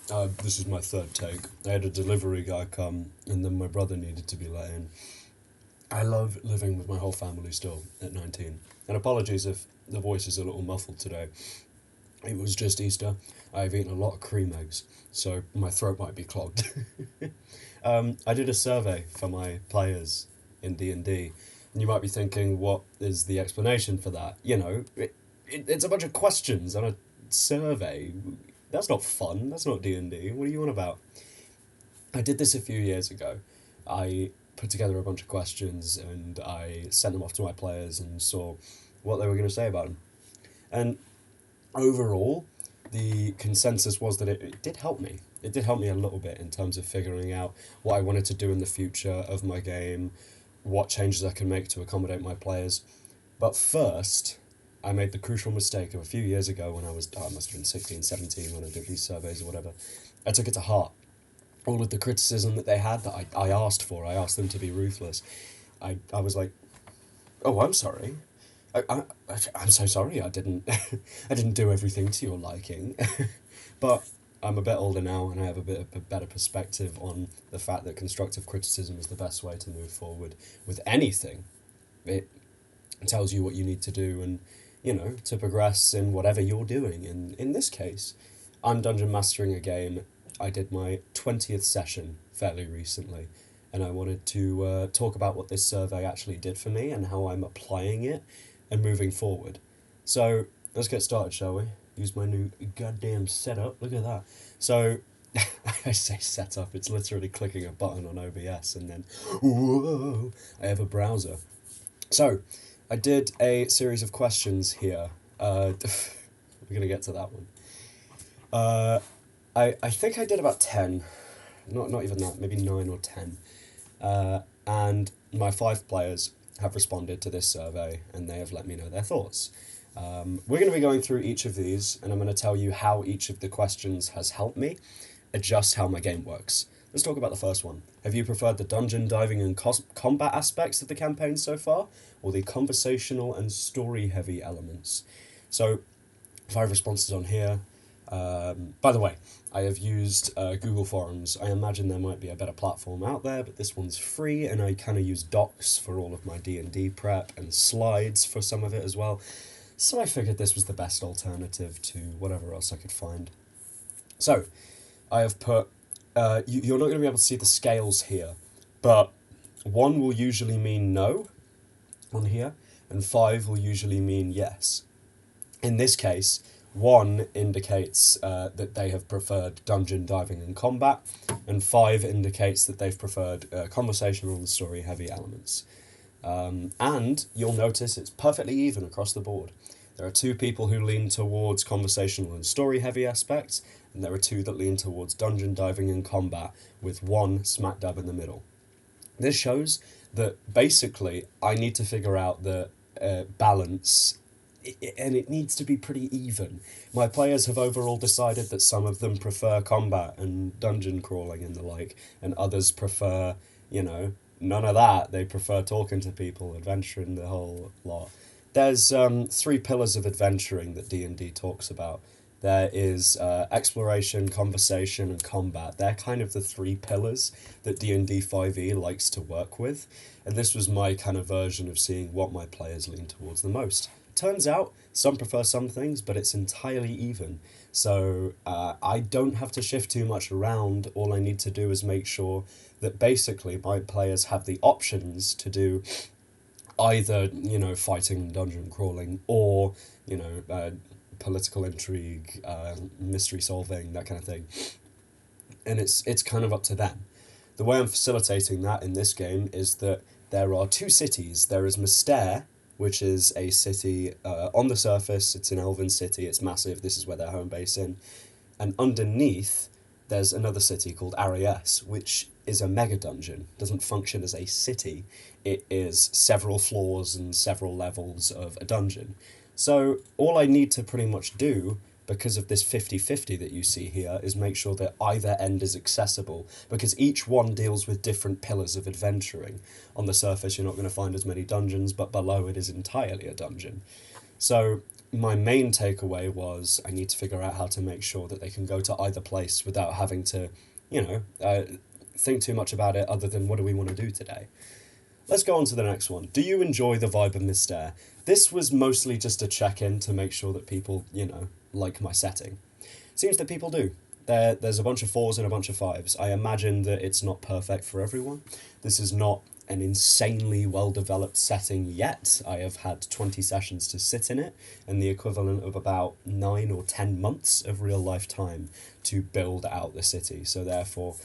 This is my third take. I had a delivery guy come, and then my brother needed to be let in. I love living with my whole family still at 19. And apologies if the voice is a little muffled today. It was just Easter. I've eaten a lot of cream eggs, so my throat might be clogged. I did a survey for my players in D&D, and you might be thinking, what is the explanation for that? It's a bunch of questions on a survey. That's not fun. That's not D&D. What are you on about? I did this a few years ago. I put together a bunch of questions and I sent them off to my players and saw what they were going to say about them. And overall, the consensus was that it did help me. It did help me a little bit in terms of figuring out what I wanted to do in the future of my game, what changes I can make to accommodate my players. But first, I made the crucial mistake of a few years ago when I must have been 16, 17 when I did these surveys or whatever. I took it to heart. All of the criticism that they had that I asked for, I asked them to be ruthless. I was like, oh, I'm sorry. I, I'm so sorry. I didn't I didn't do everything to your liking, but I'm a bit older now, and I have a bit of a better perspective on the fact that constructive criticism is the best way to move forward with anything. It tells you what you need to do, and to progress in whatever you're doing. And in this case, I'm dungeon mastering a game. I did my 20th session fairly recently, and I wanted to talk about what this survey actually did for me and how I'm applying it and moving forward. So let's get started, shall we? Use my new goddamn setup. Look at that. So I say setup, it's literally clicking a button on OBS and then, whoa, I have a browser. So I did a series of questions here. We're going to get to that one. I think I did about 10, not even that, maybe 9 or 10. And my 5 players have responded to this survey and they have let me know their thoughts. We're going to be going through each of these and I'm going to tell you how each of the questions has helped me adjust how my game works. Let's talk about the first one. Have you preferred the dungeon diving and combat aspects of the campaign so far, or the conversational and story heavy elements? So, 5 responses on here. By the way, I have used Google Forums. I imagine there might be a better platform out there, but this one's free, and I kind of use Docs for all of my D&D prep and slides for some of it as well. So I figured this was the best alternative to whatever else I could find. So, I have put... you're not going to be able to see the scales here, but 1 will usually mean no on here, and 5 will usually mean yes. In this case, 1 indicates that they have preferred dungeon diving and combat, and 5 indicates that they've preferred conversational and story heavy elements. And you'll notice it's perfectly even across the board. There are 2 people who lean towards conversational and story heavy aspects, and there are 2 that lean towards dungeon diving and combat, with 1 smack dab in the middle. This shows that basically I need to figure out the balance, and it needs to be pretty even. My players have overall decided that some of them prefer combat and dungeon crawling and the like, and others prefer, none of that. They prefer talking to people, adventuring, the whole lot. There's 3 pillars of adventuring that D&D talks about. There is exploration, conversation, and combat. They're kind of the 3 pillars that D&D 5e likes to work with. And this was my kind of version of seeing what my players lean towards the most. Turns out, some prefer some things, but it's entirely even. So I don't have to shift too much around. All I need to do is make sure that basically my players have the options to do either, fighting and dungeon crawling or, political intrigue, mystery solving, that kind of thing. And it's kind of up to them. The way I'm facilitating that in this game is that there are 2 cities. There is Mystair, which is a city on the surface. It's an elven city. It's massive. This is where their home base in. And underneath, there's another city called Arias, which is a mega dungeon. It doesn't function as a city. It is several floors and several levels of a dungeon. So all I need to pretty much do, because of this 50-50 that you see here, is make sure that either end is accessible, because each one deals with different pillars of adventuring. On the surface, you're not going to find as many dungeons, but below it is entirely a dungeon. So my main takeaway was I need to figure out how to make sure that they can go to either place without having to, you know, think too much about it other than what do we want to do today. Let's go on to the next one. Do you enjoy the vibe of Mystère? This was mostly just a check-in to make sure that people, you know, like my setting. Seems that people do. There's a bunch of fours and a bunch of fives. I imagine that it's not perfect for everyone. This is not an insanely well-developed setting yet. I have had 20 sessions to sit in it, and the equivalent of about 9 or 10 months of real-life time to build out the city. So therefore,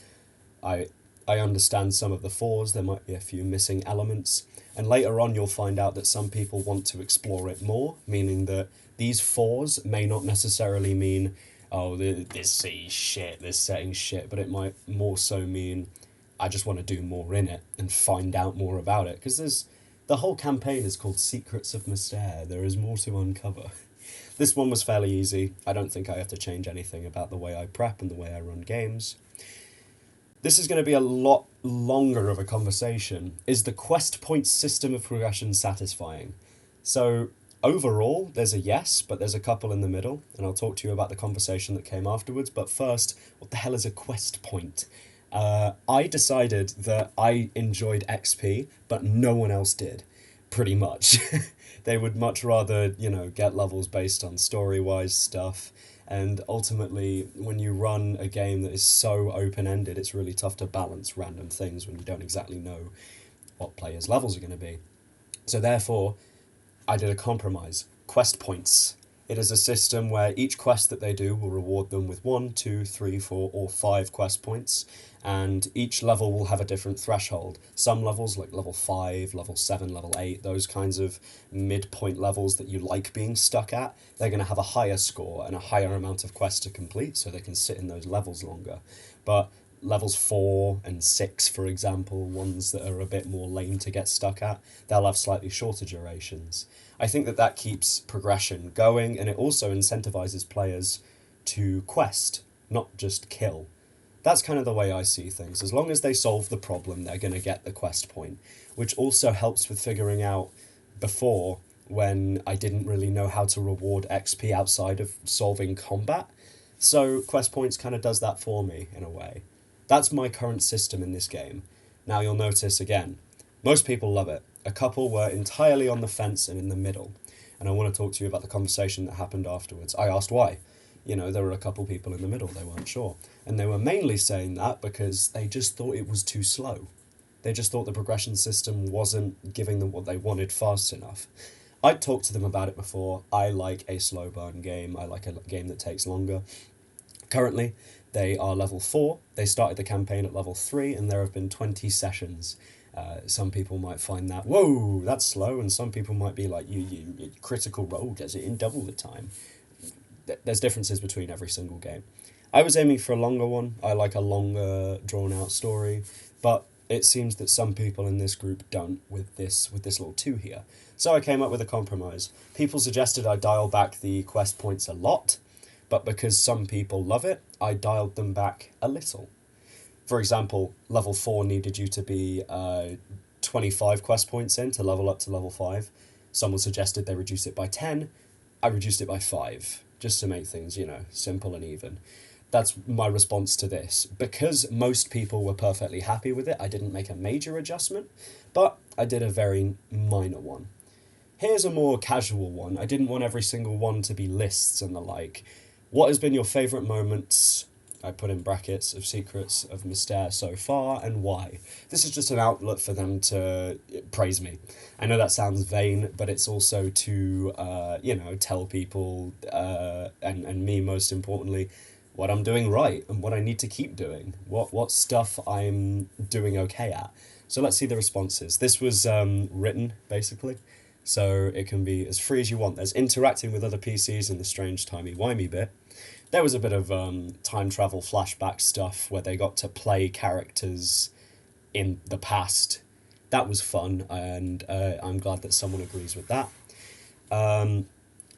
I I understand some of the fours, there might be a few missing elements, and later on you'll find out that some people want to explore it more, meaning that these fours may not necessarily mean, oh, this city's shit, this setting's shit, but it might more so mean, I just want to do more in it and find out more about it, because the whole campaign is called Secrets of Mystère. There is more to uncover. This one was fairly easy. I don't think I have to change anything about the way I prep and the way I run games. This is going to be a lot longer of a conversation. Is the quest point system of progression satisfying? So, overall, there's a yes, but there's a couple in the middle, and I'll talk to you about the conversation that came afterwards. But first, what the hell is a quest point? I decided that I enjoyed XP, but no one else did, pretty much. They would much rather, get levels based on story-wise stuff. And ultimately, when you run a game that is so open-ended, it's really tough to balance random things when you don't exactly know what players' levels are going to be. So therefore, I did a compromise. Quest points. It is a system where each quest that they do will reward them with 1, 2, 3, 4, or 5 quest points, and each level will have a different threshold. Some levels, like level 5, level 7, level 8, those kinds of midpoint levels that you like being stuck at, they're going to have a higher score and a higher amount of quests to complete, so they can sit in those levels longer. But levels 4 and 6, for example, ones that are a bit more lame to get stuck at, they'll have slightly shorter durations. I think that keeps progression going, and it also incentivizes players to quest, not just kill. That's kind of the way I see things. As long as they solve the problem, they're going to get the quest point, which also helps with figuring out before, when I didn't really know how to reward XP outside of solving combat. So quest points kind of does that for me, in a way. That's my current system in this game. Now you'll notice again, most people love it. A couple were entirely on the fence and in the middle. And I want to talk to you about the conversation that happened afterwards. I asked why. There were a couple people in the middle, they weren't sure. And they were mainly saying that because they just thought it was too slow. They just thought the progression system wasn't giving them what they wanted fast enough. I'd talked to them about it before. I like a slow burn game. I like a game that takes longer. Currently, they are level 4. They started the campaign at level 3, and there have been 20 sessions. Some people might find that, whoa, that's slow, and some people might be like, you critical role does it in double the time. There's differences between every single game. I was aiming for a longer one. I like a longer, drawn-out story, but it seems that some people in this group don't with this little 2 here. So I came up with a compromise. People suggested I dial back the quest points a lot, but because some people love it, I dialed them back a little. For example, level 4 needed you to be 25 quest points in to level up to level 5. Someone suggested they reduce it by 10. I reduced it by 5, just to make things, simple and even. That's my response to this. Because most people were perfectly happy with it, I didn't make a major adjustment, but I did a very minor one. Here's a more casual one. I didn't want every single one to be lists and the like. What has been your favourite moments, I put in brackets, of Secrets of Mystère so far, and why? This is just an outlet for them to praise me. I know that sounds vain, but it's also to, tell people, and me most importantly, what I'm doing right and what I need to keep doing, what stuff I'm doing okay at. So let's see the responses. This was written, basically, so it can be as free as you want. There's interacting with other PCs in the strange timey-wimey bit. There was a bit of time travel flashback stuff where they got to play characters in the past. That was fun, and I'm glad that someone agrees with that.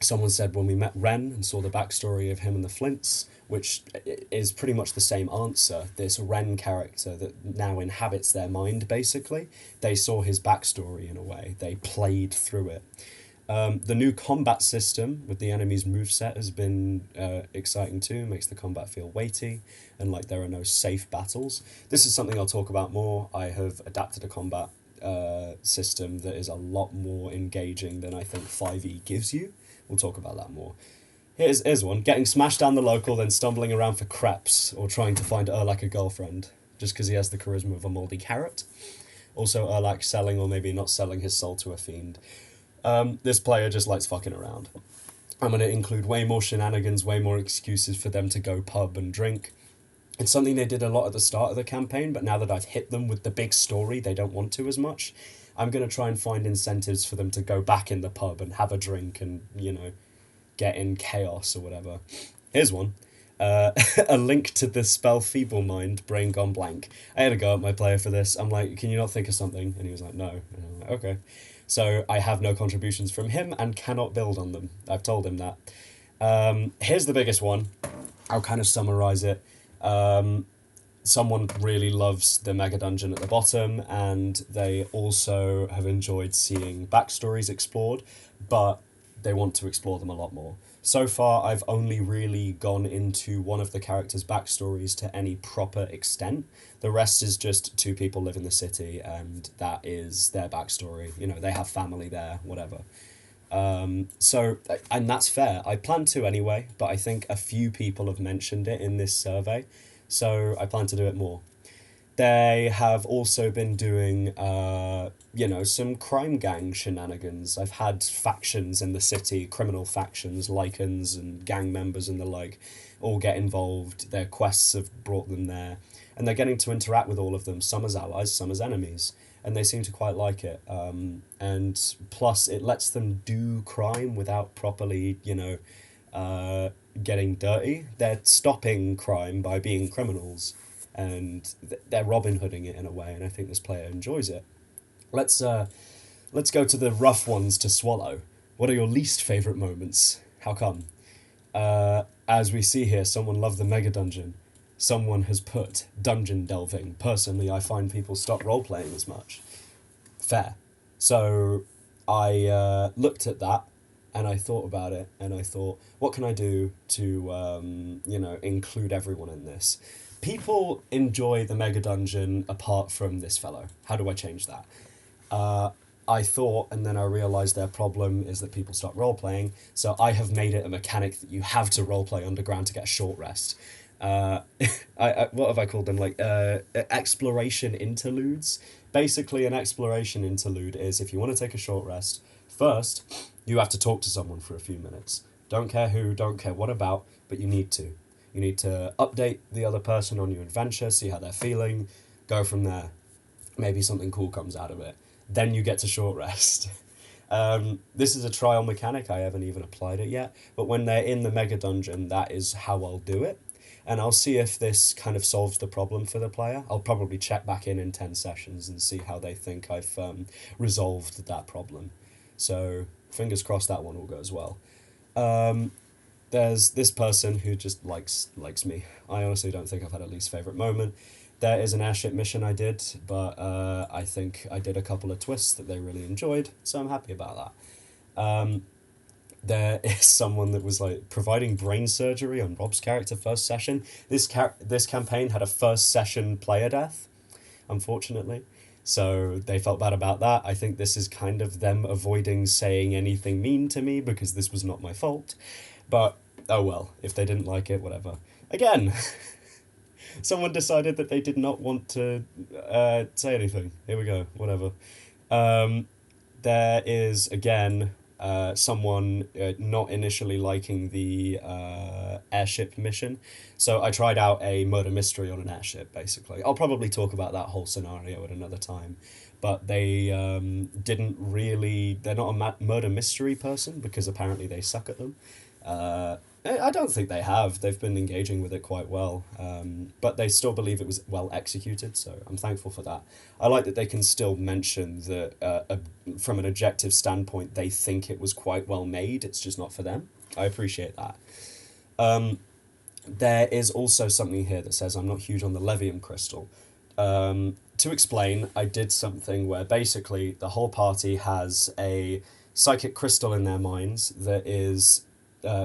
Someone said when we met Ren and saw the backstory of him and the Flints, which is pretty much the same answer, this Ren character that now inhabits their mind, basically. They saw his backstory in a way. They played through it. The new combat system with the enemy's moveset has been exciting too, makes the combat feel weighty and like there are no safe battles. This is something I'll talk about more. I have adapted a combat system that is a lot more engaging than I think 5e gives you. We'll talk about that more. Here's one. Getting smashed down the local, then stumbling around for crepes or trying to find Erlak a girlfriend just because he has the charisma of a mouldy carrot. Also, Erlak selling or maybe not selling his soul to a fiend. This player just likes fucking around. I'm going to include way more shenanigans, way more excuses for them to go pub and drink. It's something they did a lot at the start of the campaign, but now that I've hit them with the big story, they don't want to as much. I'm going to try and find incentives for them to go back in the pub and have a drink and, get in chaos or whatever. Here's one. A link to the spell Feeble Mind, Brain Gone Blank. I had a go at my player for this. I'm like, can you not think of something? And he was like, no. And I'm like, okay. So I have no contributions from him and cannot build on them. I've told him that. Here's the biggest one. I'll kind of summarize it. Someone really loves the mega dungeon at the bottom, and they also have enjoyed seeing backstories explored, but they want to explore them a lot more. So far, I've only really gone into one of the characters' backstories to any proper extent. The rest is just two people live in the city, and that is their backstory. They have family there, whatever. And that's fair. I plan to anyway, but I think a few people have mentioned it in this survey, so I plan to do it more. They have also been doing, some crime gang shenanigans. I've had factions in the city, criminal factions, lichens and gang members and the like, all get involved. Their quests have brought them there, and they're getting to interact with all of them, some as allies, some as enemies, and they seem to quite like it. And plus, it lets them do crime without properly, getting dirty. They're stopping crime by being criminals, and they're Robin Hooding it in a way, and I think this player enjoys it. Let's go to the rough ones to swallow. What are your least favourite moments? How come? As we see here, someone loved the mega dungeon. Someone has put dungeon delving. Personally, I find people stop role-playing as much. Fair. So I looked at that, and I thought about it, and I thought, what can I do to, include everyone in this? People enjoy the mega dungeon apart from this fellow. How do I change that? I thought, and then I realised their problem is that people start role-playing, so I have made it a mechanic that you have to role-play underground to get a short rest. What have I called them? Exploration interludes. Basically, an exploration interlude is if you want to take a short rest, first, you have to talk to someone for a few minutes. Don't care who, don't care what about, but you need to. You need to update the other person on your adventure, see how they're feeling, go from there. Maybe something cool comes out of it. Then you get to short rest. This is a trial mechanic, I haven't even applied it yet, but when they're in the mega dungeon, that is how I'll do it. And I'll see if this kind of solves the problem for the player. I'll probably check back in 10 sessions and see how they think I've resolved that problem. So fingers crossed that one will go as well. There's this person who just likes me. I honestly don't think I've had a least favourite moment. There is an airship mission I did, but I think I did a couple of twists that they really enjoyed, so I'm happy about that. There is someone that was providing brain surgery on Rob's character first session. This campaign had a first session player death, unfortunately. So they felt bad about that. I think this is kind of them avoiding saying anything mean to me because this was not my fault. But, oh well, if they didn't like it, whatever. Again, someone decided that they did not want to say anything. Here we go, whatever. There is, again, someone not initially liking the airship mission. So I tried out a murder mystery on an airship, basically. I'll probably talk about that whole scenario at another time. But they didn't really... They're not a murder mystery person because apparently they suck at them. I don't think they have. They've been engaging with it quite well. But they still believe it was well executed, so I'm thankful for that. I like that they can still mention that from an objective standpoint, they think it was quite well made. It's just not for them. I appreciate that. There is also something here that says I'm not huge on the Levium crystal. To explain, I did something where basically the whole party has a psychic crystal in their minds that is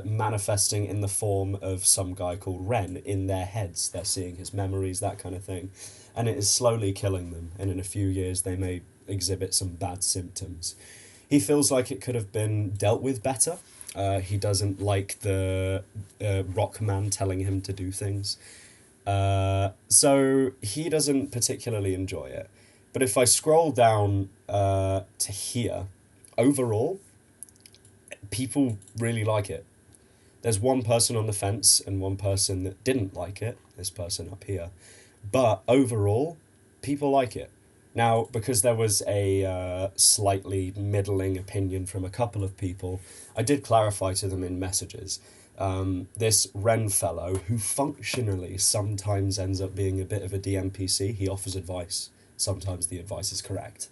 manifesting in the form of some guy called Ren in their heads. They're seeing his memories, that kind of thing. And it is slowly killing them. And in a few years, they may exhibit some bad symptoms. He feels like it could have been dealt with better. He doesn't like the rock man telling him to do things. So he doesn't particularly enjoy it. But if I scroll down to here, overall, people really like it. There's one person on the fence and one person that didn't like it, this person up here. But overall, people like it. Now, because there was a slightly middling opinion from a couple of people, I did clarify to them in messages. This Ren fellow, who functionally sometimes ends up being a bit of a DMPC, he offers advice. Sometimes the advice is correct.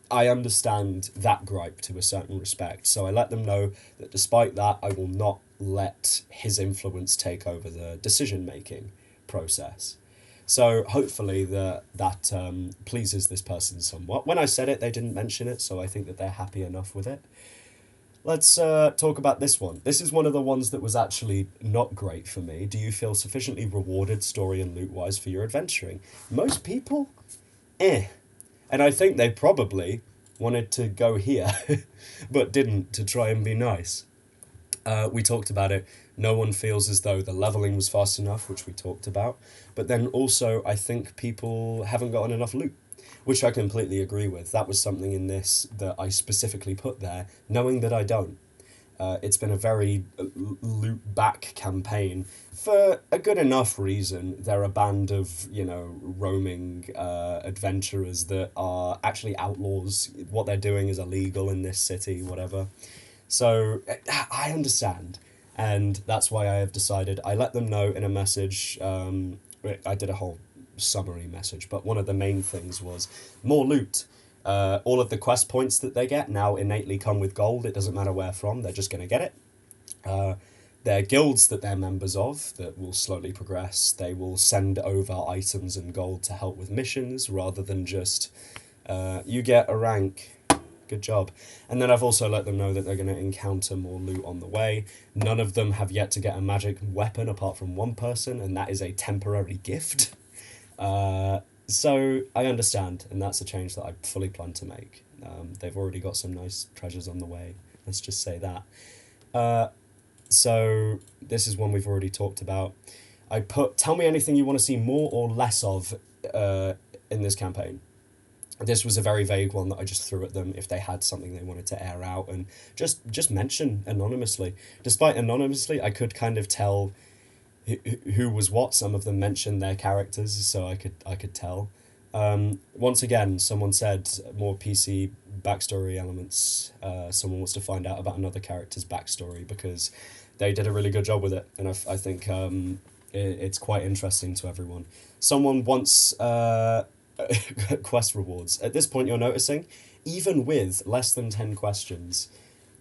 I understand that gripe to a certain respect, so I let them know that despite that, I will not let his influence take over the decision-making process. So hopefully that pleases this person somewhat. When I said it, they didn't mention it, so I think that they're happy enough with it. Let's talk about this one. This is one of the ones that was actually not great for me. Do you feel sufficiently rewarded story and loot-wise for your adventuring? Most people? And I think they probably wanted to go here, but didn't, to try and be nice. We talked about it. No one feels as though the leveling was fast enough, which we talked about. But then also, I think people haven't gotten enough loot, which I completely agree with. That was something in this that I specifically put there, knowing that I don't. It's been a very loot back campaign for a good enough reason. They're a band of, roaming adventurers that are actually outlaws. What they're doing is illegal in this city, whatever. So I understand. And that's why I have decided, I let them know in a message. I did a whole summary message, but one of the main things was more loot. All of the quest points that they get now innately come with gold. It doesn't matter where from, they're just going to get it. They're guilds that they're members of that will slowly progress. They will send over items and gold to help with missions rather than just, you get a rank, good job. And then I've also let them know that they're going to encounter more loot on the way. None of them have yet to get a magic weapon apart from one person, and that is a temporary gift. So I understand, and that's a change that I fully plan to make. They've already got some nice treasures on the way. Let's just say that. So this is one we've already talked about. I put, tell me anything you want to see more or less of in this campaign. This was a very vague one that I just threw at them if they had something they wanted to air out and just mention anonymously. Despite anonymously, I could kind of tell who was what. Some of them mentioned their characters, so I could tell. Once again, someone said more PC backstory elements. Someone wants to find out about another character's backstory because they did a really good job with it, and I think it's quite interesting to everyone. Someone wants quest rewards. At this point, you're noticing, even with less than 10 questions,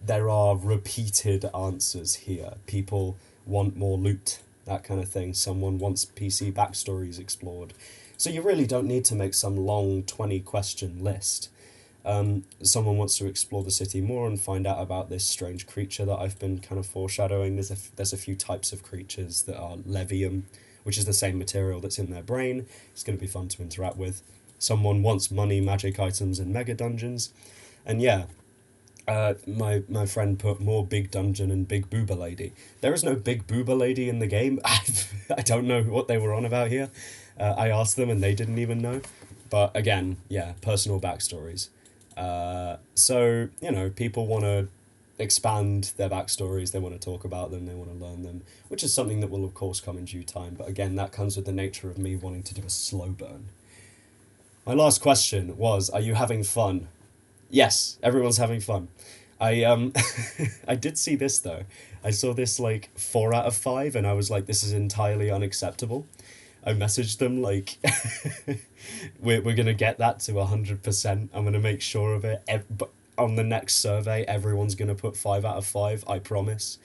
there are repeated answers here. People want more loot, that kind of thing. Someone wants PC backstories explored. So you really don't need to make some long 20-question list. Someone wants to explore the city more and find out about this strange creature that I've been kind of foreshadowing. There's a few types of creatures that are levium, which is the same material that's in their brain. It's going to be fun to interact with. Someone wants money, magic items, and mega dungeons. And yeah, my friend put more big dungeon and big booba lady. There is no big booba lady in the game. I don't know what they were on about here. I asked them and they didn't even know. But again, yeah, personal backstories. So, people want to expand their backstories, they want to talk about them, they want to learn them, which is something that will of course come in due time, but again, that comes with the nature of me wanting to do a slow burn. My last question was, are you having fun? Yes, everyone's having fun. I I did see this though. I saw this 4 out of 5 and I was like, this is entirely unacceptable. I messaged them we're gonna get that to 100%. I'm gonna make sure of it. But on the next survey, everyone's gonna put 5 out of 5. I promise.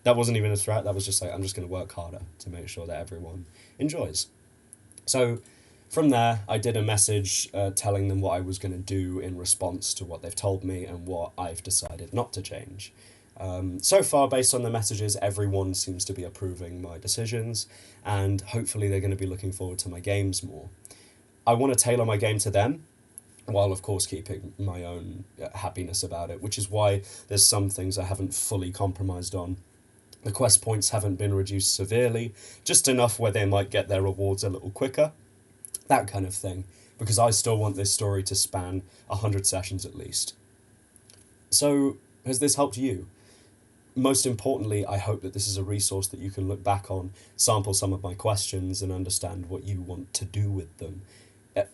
That wasn't even a threat. That was just I'm just gonna work harder to make sure that everyone enjoys. So, From there, I did a message telling them what I was going to do in response to what they've told me and what I've decided not to change. So far, based on the messages, everyone seems to be approving my decisions, and hopefully they're going to be looking forward to my games more. I want to tailor my game to them, while of course keeping my own happiness about it, which is why there's some things I haven't fully compromised on. The quest points haven't been reduced severely, just enough where they might get their rewards a little quicker, that kind of thing, because I still want this story to span 100 sessions at least. So, has this helped you? Most importantly, I hope that this is a resource that you can look back on, sample some of my questions, and understand what you want to do with them.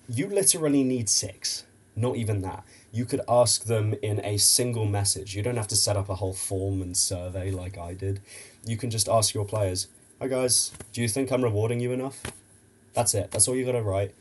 You literally need 6. Not even that. You could ask them in a single message. You don't have to set up a whole form and survey like I did. You can just ask your players, "Hi guys, do you think I'm rewarding you enough?" That's it. That's all you gotta write.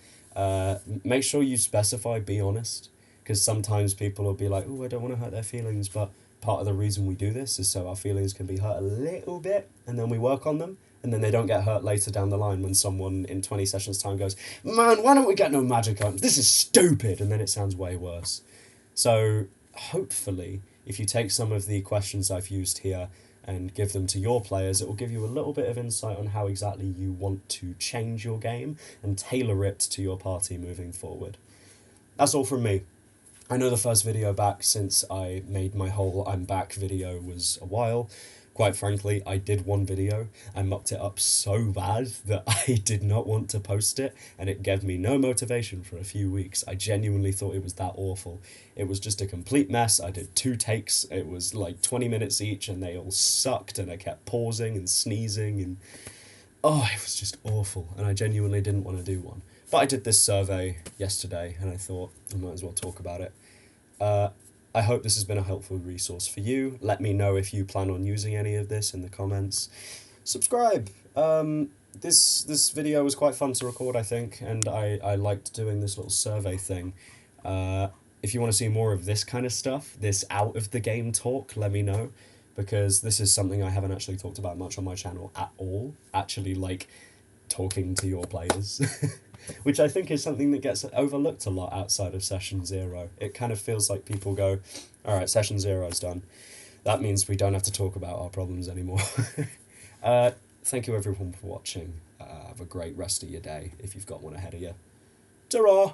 Make sure you specify, be honest, because sometimes people will be like, "Oh, I don't want to hurt their feelings," but part of the reason we do this is so our feelings can be hurt a little bit, and then we work on them, and then they don't get hurt later down the line when someone in 20 sessions time goes, "Man, why don't we get no magic items? This is stupid," and then it sounds way worse. So hopefully, if you take some of the questions I've used here and give them to your players, it will give you a little bit of insight on how exactly you want to change your game and tailor it to your party moving forward. That's all from me. I know the first video back since I made my whole I'm back video was a while. Quite frankly, I did one video. I mucked it up so bad that I did not want to post it, and it gave me no motivation for a few weeks. I genuinely thought it was that awful. It was just a complete mess. I did 2 takes. It was like 20 minutes each, and they all sucked, and I kept pausing and sneezing, and oh, it was just awful, and I genuinely didn't want to do one. But I did this survey yesterday, and I thought I might as well talk about it. I hope this has been a helpful resource for you. Let me know if you plan on using any of this in the comments. Subscribe! This video was quite fun to record, I think, and I liked doing this little survey thing. If you want to see more of this kind of stuff, this out-of-the-game talk, let me know, because this is something I haven't actually talked about much on my channel at all. Actually, like, talking to your players. Which I think is something that gets overlooked a lot outside of Session 0. It kind of feels like people go, alright, Session 0 is done. That means we don't have to talk about our problems anymore. Thank you everyone for watching. Have a great rest of your day, if you've got one ahead of you. Ta-ra!